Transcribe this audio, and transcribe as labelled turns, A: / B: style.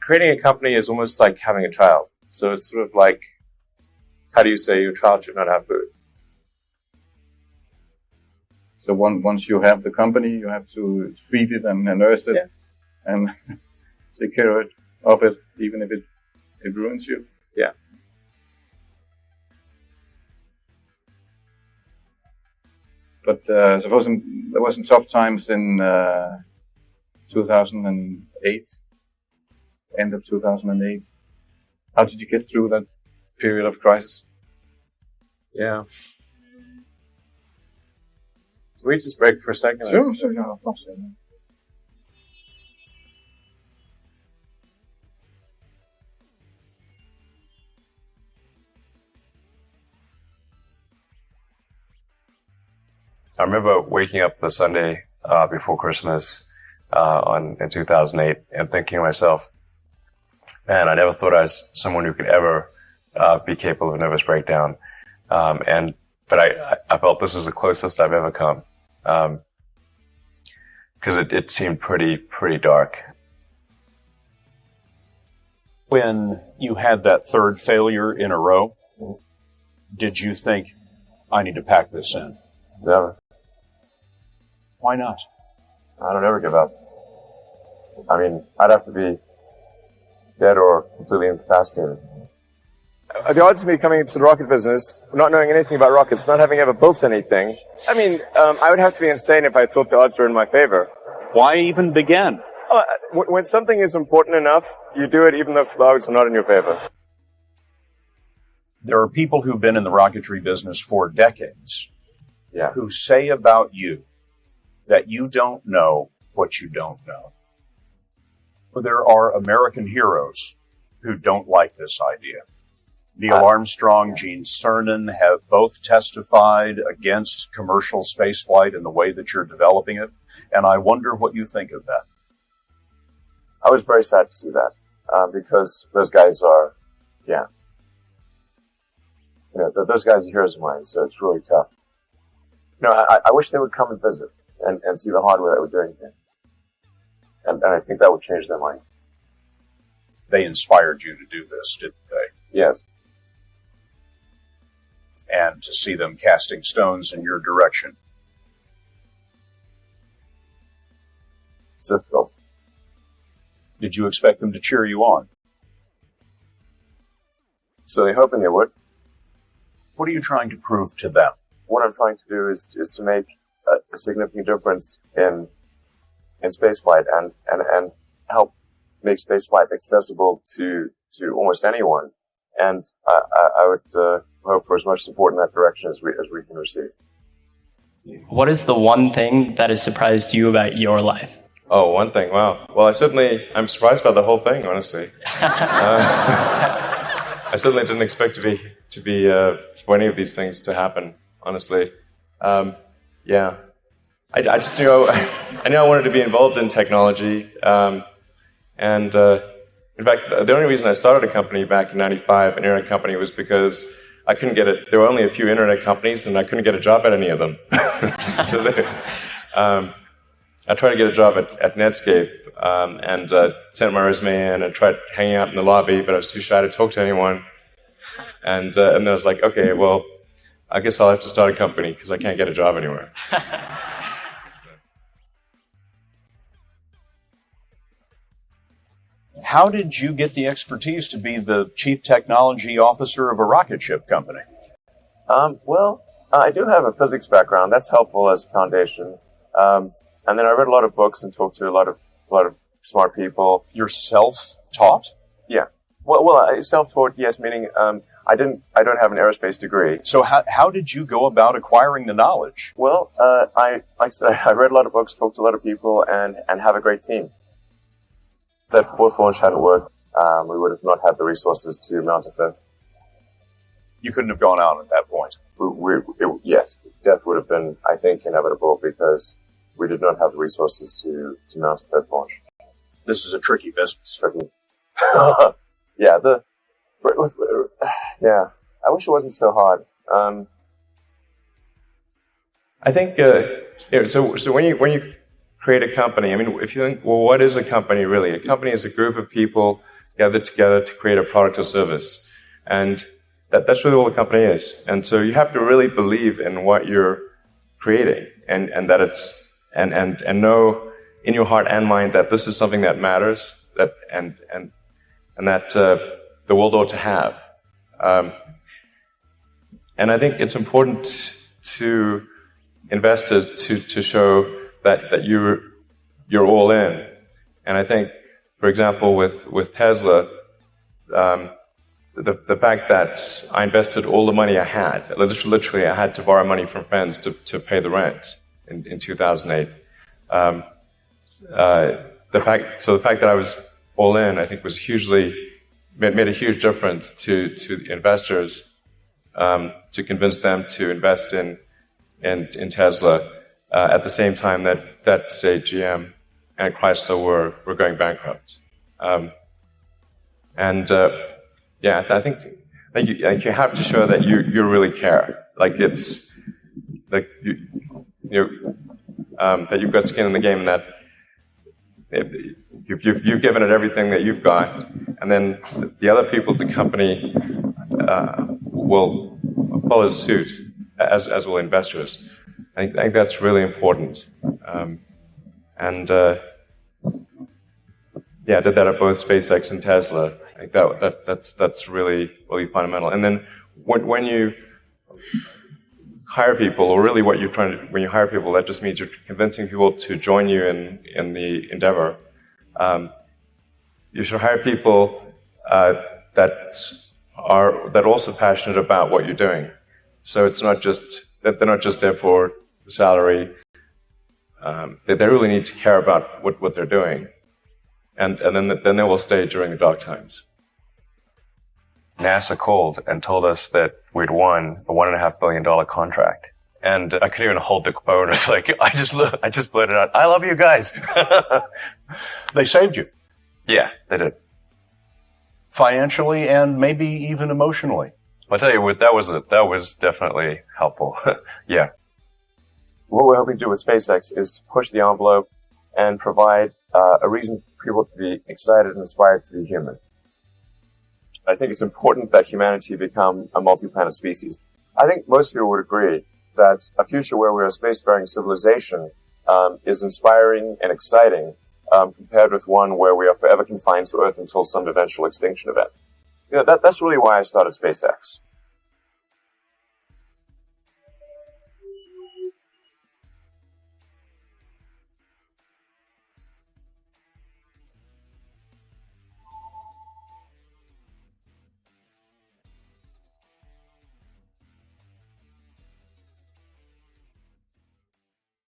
A: creating a company is almost like having a child. So it's sort of like, how do you say your child should not have food?
B: So once you have the company, you have to feed it and nurse it and take care of it, even if it ruins you.
A: Yeah.
B: But suppose there was some tough times in 2008, end of 2008. How did you get through that period of crisis?
A: Yeah. Can we just break for a second?
B: Sure, yeah, of course.
C: I remember waking up the Sunday before Christmas in 2008 and thinking to myself, man, I never thought I was someone who could ever be capable of a nervous breakdown. But I felt this was the closest I've ever come. Because it seemed pretty dark.
D: When you had that third failure in a row, did you think, I need to pack this in?
C: Never.
D: Why not?
C: I don't ever give up. I mean, I'd have to be dead or completely incapacitated.
A: The odds of me coming into the rocket business, not knowing anything about rockets, not having ever built anything, I mean, I would have to be insane if I thought the odds were in my favor.
D: Why even begin?
A: When something is important enough, you do it even though the odds are not in your favor.
D: There are people who've been in the rocketry business for decades who say about you that you don't know what you don't know. There are American heroes who don't like this idea. Neil Armstrong, Gene Cernan have both testified against commercial spaceflight in the way that you're developing it, and I wonder what you think of that.
C: I was very sad to see that, because those guys are, those guys are heroes of mine, so it's really tough. I wish they would come and visit and see the hardware that we're doing here. And I think that would change their mind.
D: They inspired you to do this, didn't they?
C: Yes.
D: And to see them casting stones in your direction.
C: It's difficult.
D: Did you expect them to cheer you on?
C: So they're hoping they would.
D: What are you trying to prove to them?
C: What I'm trying to do is to make a significant difference in spaceflight and help make spaceflight accessible to almost anyone. And I would hope for as much support in that direction as we can receive.
E: What is the one thing that has surprised you about your life?
A: Oh, one thing. Wow. Well, I'm surprised by the whole thing, honestly. I certainly didn't expect for any of these things to happen, honestly. I just knew I wanted to be involved in technology. In fact, the only reason I started a company back in '95, an internet company, was because I couldn't get it. There were only a few internet companies, and I couldn't get a job at any of them. I tried to get a job at Netscape, and sent my resume in and tried hanging out in the lobby, but I was too shy to talk to anyone. And then I was like, okay, well, I guess I'll have to start a company because I can't get a job anywhere.
D: How did you get the expertise to be the chief technology officer of a rocket ship company?
C: I do have a physics background. That's helpful as a foundation. And then I read a lot of books and talked to a lot of smart people.
D: You're self-taught?
C: Yeah. Well, self-taught, yes, meaning I don't have an aerospace degree.
D: So how did you go about acquiring the knowledge?
C: Well, like I said, I read a lot of books, talked to a lot of people, and have a great team. That fourth launch hadn't worked, we would have not had the resources to mount a fifth.
D: You couldn't have gone out at that point.
C: Yes, death would have been, I think, inevitable because we did not have the resources to mount a fifth launch.
D: This is a tricky business.
C: Tricky. Yeah, I wish it wasn't so hard.
A: I think, so when you create a company, I mean, if you think, well, what is a company really? A company is a group of people gathered together to create a product or service. And that's really all the company is. And so you have to really believe in what you're creating, and that it's, and know in your heart and mind that this is something that matters, that, and that, the world ought to have. And I think it's important to investors to show that you're all in. And I think, for example, with Tesla, the fact that I invested all the money I had, literally I had to borrow money from friends to pay the rent in 2008. The fact that I was all in, I think, made a huge difference to investors, to convince them to invest in Tesla at the same time that say GM and Chrysler were going bankrupt. Yeah, I think you have to show that you really care. Like it's like that you've got skin in the game, and that you've given it everything that you've got, and then the other people at the company will follow suit, as will investors. I think that's really important. Yeah, I did that at both SpaceX and Tesla. I think that's really fundamental. And then when you hire people, or really what you're trying to, when you hire people, that just means you're convincing people to join you in the endeavor. You should hire people that are also passionate about what you're doing. So it's not just that they're not just there for the salary. They really need to care about what they're doing, and then they will stay during the dark times.
C: NASA called and told us that we'd won a $1.5 billion contract. And I couldn't even hold the phone. It's like, I just blurted out, I love you guys.
D: They saved you.
C: Yeah, they did.
D: Financially and maybe even emotionally.
C: I'll tell you what, that was definitely helpful. Yeah. What we're hoping to do with SpaceX is to push the envelope and provide a reason for people to be excited and inspired to be human. I think it's important that humanity become a multi-planet species. I think most people would agree that a future where we're a spacefaring civilization is inspiring and exciting compared with one where we are forever confined to Earth until some eventual extinction event. That's really why I started SpaceX.